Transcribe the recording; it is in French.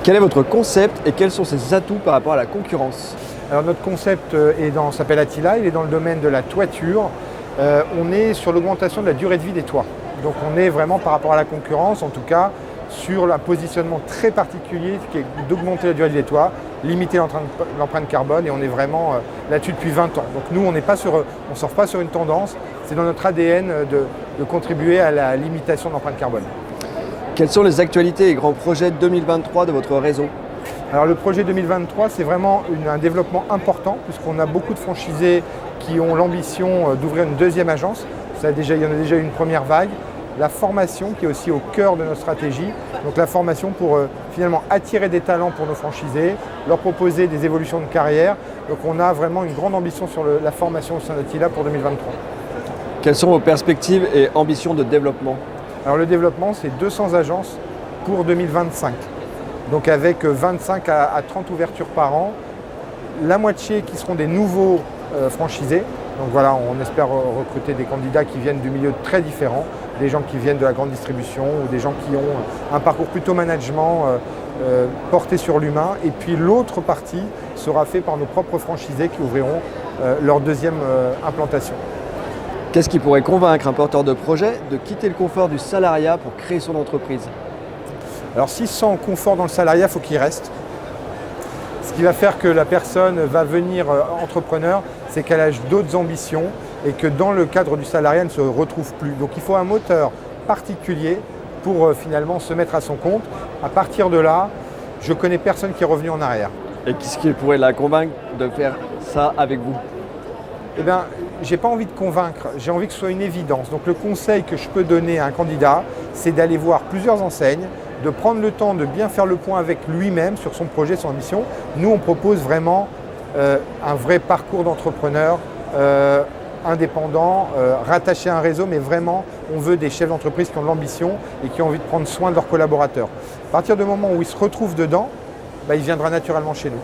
Quel est votre concept et quels sont ses atouts par rapport à la concurrence? Alors notre concept s'appelle Attila, il est dans le domaine de la toiture. On est sur l'augmentation de la durée de vie des toits. Donc on est vraiment par rapport à la concurrence, en tout cas, sur un positionnement très particulier qui est d'augmenter la durée de vie des toits, limiter l'empreinte carbone, et on est vraiment là-dessus depuis 20 ans. Donc nous, on ne surfe pas sur une tendance, c'est dans notre ADN de contribuer à la limitation de l'empreinte carbone. Quelles sont les actualités et grands projets 2023 de votre réseau? Alors le projet 2023, c'est vraiment un développement important puisqu'on a beaucoup de franchisés qui ont l'ambition d'ouvrir une deuxième agence. Il y en a déjà eu une première vague. La formation qui est aussi au cœur de notre stratégie. Donc la formation pour finalement attirer des talents pour nos franchisés, leur proposer des évolutions de carrière. Donc on a vraiment une grande ambition sur la formation au sein d'Attila pour 2023. Quelles sont vos perspectives et ambitions de développement? Alors le développement, c'est 200 agences pour 2025. Donc avec 25 à 30 ouvertures par an, la moitié qui seront des nouveaux franchisés. Donc voilà, on espère recruter des candidats qui viennent de milieux très différents, des gens qui viennent de la grande distribution ou des gens qui ont un parcours plutôt management porté sur l'humain. Et puis l'autre partie sera faite par nos propres franchisés qui ouvriront leur deuxième implantation. Qu'est-ce qui pourrait convaincre un porteur de projet de quitter le confort du salariat pour créer son entreprise? Alors s'il se sent confort dans le salariat, il faut qu'il reste. Ce qui va faire que la personne va venir entrepreneur, c'est qu'elle a d'autres ambitions et que dans le cadre du salariat, elle ne se retrouve plus. Donc il faut un moteur particulier pour finalement se mettre à son compte. À partir de là, je ne connais personne qui est revenu en arrière. Et qu'est-ce qui pourrait la convaincre de faire ça avec vous? Eh bien, je n'ai pas envie de convaincre, j'ai envie que ce soit une évidence. Donc le conseil que je peux donner à un candidat, c'est d'aller voir plusieurs enseignes, de prendre le temps de bien faire le point avec lui-même sur son projet, son ambition. Nous, on propose vraiment un vrai parcours d'entrepreneur indépendant, rattaché à un réseau, mais vraiment, on veut des chefs d'entreprise qui ont de l'ambition et qui ont envie de prendre soin de leurs collaborateurs. À partir du moment où ils se retrouvent dedans, il viendra naturellement chez nous.